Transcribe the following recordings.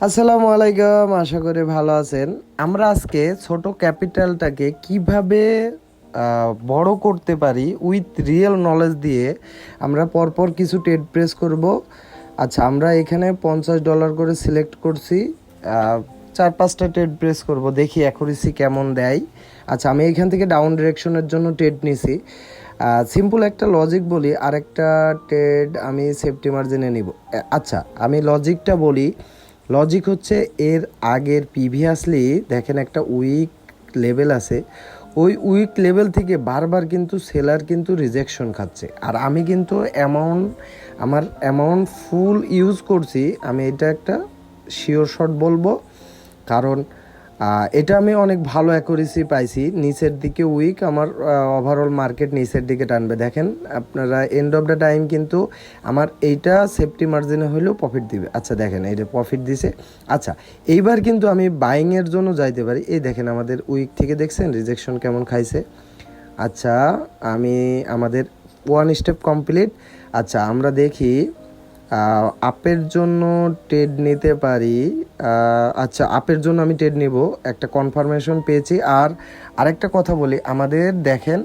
আসসালামু আলাইকুম, আশা করি ভালো আছেন। আমরা আজকে ছোট ক্যাপিটালটাকে কিভাবে বড় করতে পারি উইথ রিয়েল নলেজ দিয়ে আমরা পরপর কিছু ট্রেড প্রেস করব। আচ্ছা, আমরা এখানে $50 করে সিলেক্ট করছি। 4-5টা ট্রেড প্রেস করব, দেখি অ্যাকুরেসি কেমন দেয়। আচ্ছা, আমি এখান থেকে ডাউন ডিরেকশনের জন্য ট্রেড নিছি। সিম্পল একটা লজিক বলি, আরেকটা ট্রেড আমি সেফটি মার্জিনে নিব। আচ্ছা, আমি লজিকটা বলি। লজিক হচ্ছে এর আগের প্রিভিয়াসলি দেখেন একটা উইক লেভেল আছে, ওই উইক লেভেল থেকে বারবার কিন্তু সেলার কিন্তু রিজেকশন খাচ্ছে। আর আমি কিন্তু আমার অ্যামাউন্ট ফুল ইউজ করছি। আমি এটা একটা শিওর শট বলবো, কারণ এটা আমি অনেক ভালো অ্যাকুরেসি পাইছি। নিচের দিকে উইক, আমার ওভারঅল মার্কেট নিচের দিকে টানবে। দেখেন আপনারা এন্ড অফ দ্য টাইম কিন্তু আমার এইটা সেফটি মার্জিনে হলেও প্রফিট দিবে। আচ্ছা দেখেন এইটা প্রফিট দিছে। আচ্ছা, এইবার কিন্তু আমি বাইংয়ের জন্য যাইতে পারি। এই দেখেন আমাদের উইক থেকে দেখছেন রিজেকশন কেমন খাইছে। আচ্ছা, আমাদের ওয়ান স্টেপ কমপ্লিট। আচ্ছা, আমরা দেখি আপের জন্য ট্রেড নিতে পারি। আচ্ছা, আপের জন্য আমি ট্রেড নিব, একটা কনফার্মেশন পেয়েছি। আর আরেকটা কথা বলি, আমাদের দেখেন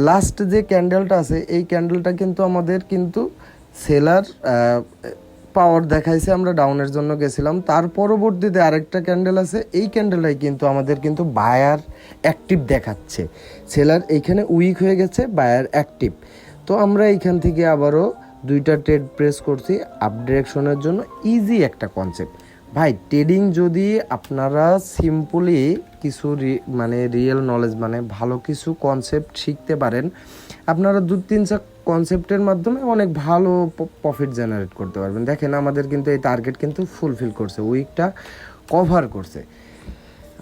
লাস্ট যে ক্যান্ডেলটা আছে, এই ক্যান্ডেলটা কিন্তু আমাদের কিন্তু সেলার পাওয়ার দেখাইছে, আমরা ডাউনের জন্য গেছিলাম। তার পরবর্তীতে আরেকটা ক্যান্ডেল আছে, এই ক্যান্ডেলটাই কিন্তু আমাদের কিন্তু বায়ার অ্যাক্টিভ দেখাচ্ছে। সেলার এইখানে উইক হয়ে গেছে, বায়ার অ্যাক্টিভ। তো আমরা এইখান থেকে আবারও 2টা ট্রেড প্রেস করছি আপ ডিরেকশনের জন্য। ইজি একটা কনসেপ্ট ভাই। ট্রেডিং যদি আপনারা সিম্পলি কিছু মানে রিয়েল নলেজ মানে ভালো কিছু কনসেপ্ট শিখতে পারেন, আপনারা 2-3টা কনসেপ্টের মাধ্যমে অনেক ভালো প্রফিট জেনারেট করতে পারবেন। দেখেন আমাদের কিন্তু এই টার্গেট কিন্তু ফুলফিল করছে, উইকটা কভার করছে।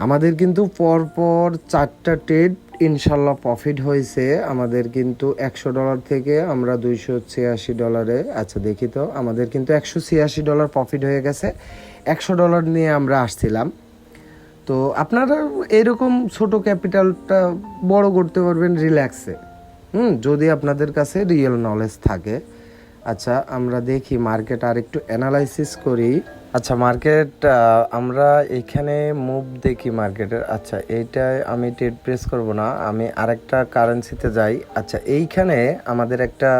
আমাদের কিন্তু পরপর 4টা ট্রেড ইনশাল্লাহ প্রফিট হয়েছে। আমাদের কিন্তু $100 থেকে আমরা $286। আচ্ছা দেখি তো, আমাদের কিন্তু $186 প্রফিট হয়ে গেছে। $100 নিয়ে আমরা আসছিলাম। তো আপনারা এরকম ছোট ক্যাপিটালটা বড় করতে পারবেন রিল্যাক্সে, যদি আপনাদের কাছে রিয়েল নলেজ থাকে। আচ্ছা, আমরা দেখি মার্কেট আর একটু অ্যানালাইসিস করি। আচ্ছা, মার্কেট আমরা এখানে মুভ দেখি মার্কেটের। আচ্ছা, এইটায় আমি ট্রেড প্রেস করব না, আমি আরেকটা কারেন্সিতে যাই। আচ্ছা, এইখানে আমাদের একটা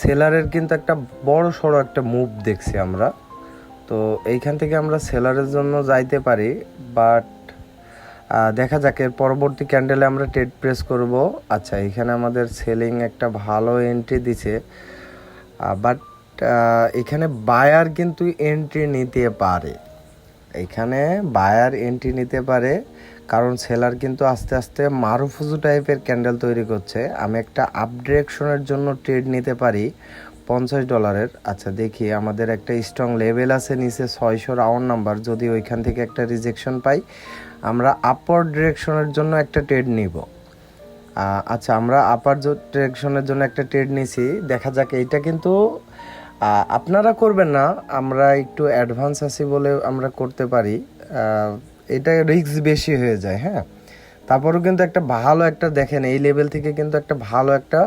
সেলারের কিন্তু একটা বড় সড়ো একটা মুভ দেখছি আমরা। তো এইখান থেকে আমরা সেলারের জন্য যাইতে পারি, বাট দেখা যাক এর পরবর্তী ক্যান্ডেলে আমরা ট্রেড প্রেস করব। আচ্ছা, এখানে আমাদের সেলিং একটা ভালো এন্ট্রি দিছে, বাট এখানে বায়ার কিন্তু এন্ট্রি নিতে পারে। এখানে বায়ার এন্ট্রি নিতে পারে, কারণ সেলার কিন্তু আস্তে আস্তে মারুফুজু টাইপের ক্যান্ডেল তৈরি করছে। আমি একটা আপ ডিরেকশনের জন্য ট্রেড নিতে পারি $50। আচ্ছা দেখি, আমাদের একটা স্ট্রং লেভেল আছে নিচে 600 রাউন্ড নাম্বার। যদি ওইখান থেকে একটা রিজেকশন পাই, আমরা আপার ডিরেকশনের জন্য একটা ট্রেড নিব। আচ্ছা, আমরা আপার ডিরেকশনের জন্য একটা ট্রেড নিছি। দেখা যাক, এইটা কিন্তু আপনারা করবেন না, আমরা একটু অ্যাডভান্স আছি বলে আমরা করতে পারি। এটা রিস্ক বেশি হয়ে যায়, হ্যাঁ। তারপরেও কিন্তু একটা ভালো একটা দেখেন, এই লেভেল থেকে কিন্তু একটা ভালো একটা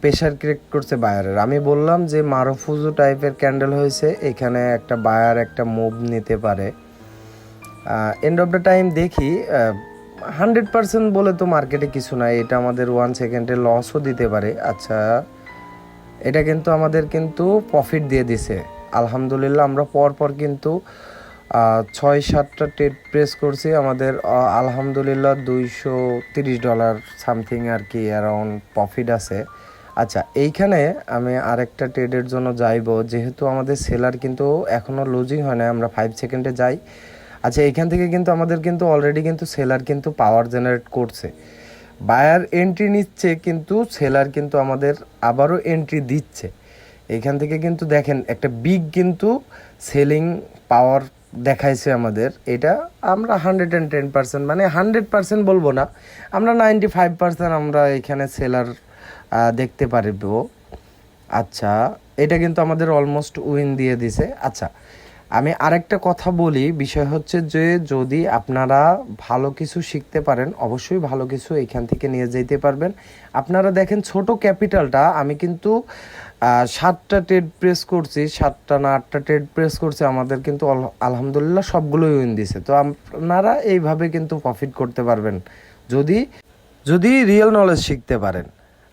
প্রেশার ক্রিয়েট করছে বায়ারের। আমি বললাম যে মারুফুজু টাইপের ক্যান্ডেল হয়েছে, এখানে একটা বায়ার একটা মুভ নিতে পারে। এন্ড অফ দ্য টাইম দেখি, 100% বলে তো মার্কেটে কিছু নাই, এটা আমাদের 1 সেকেন্ডে লসও দিতে পারে। আচ্ছা, এটা কিন্তু আমাদের কিন্তু প্রফিট দিয়ে দিছে আলহামদুলিল্লাহ। আমরা পরপর কিন্তু 6-7টা ট্রেড প্রেস করছি, আমাদের আলহামদুলিল্লাহ $230 সামথিং আর কি অ্যারাউন্ড প্রফিট আছে। আচ্ছা, এইখানে আমি আরেকটা ট্রেডের জন্য যাইব, যেহেতু আমাদের সেলার কিন্তু এখনও লুজিং হয় না, আমরা 5 সেকেন্ডে যাই। আচ্ছা, এইখান থেকে কিন্তু আমাদের কিন্তু অলরেডি কিন্তু সেলার কিন্তু পাওয়ার জেনারেট করছে, বায়ার এন্ট্রি নিচ্ছে, কিন্তু সেলার কিন্তু আমাদের আবারও এন্ট্রি দিচ্ছে। এখান থেকে কিন্তু দেখেন একটা বিগ কিন্তু সেলিং পাওয়ার দেখাইছে আমাদের। এটা আমরা 110% মানে 100% বলবো না, আমরা 95% আমরা এখানে সেলার দেখতে পারবো। আচ্ছা, এটা কিন্তু আমাদের অলমোস্ট উইন দিয়ে দিছে। আচ্ছা, আমি আরেকটা কথা বলি, বিষয় হচ্ছে যে যদি আপনারা ভালো কিছু শিখতে পারেন, অবশ্যই ভালো কিছু এইখান থেকে নিয়ে যেতে পারবেন। আপনারা দেখেন ছোট ক্যাপিটালটা আমি কিন্তু সাতটা ট্রেড প্রেস করছি, সাতটা না আটটা ট্রেড প্রেস করছি, আমাদের কিন্তু আলহামদুলিল্লাহ সবগুলোই উইন দিছে। তো আপনারা এইভাবে কিন্তু প্রফিট করতে পারবেন যদি যদি রিয়েল নলেজ শিখতে পারেন।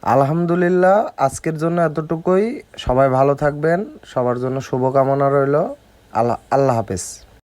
আলহামদুলিল্লাহ, আজকের জন্য এতটুকুই। সবাই ভালো থাকবেন, সবার জন্য শুভকামনা রইল। আল্লাহ হাফেজ।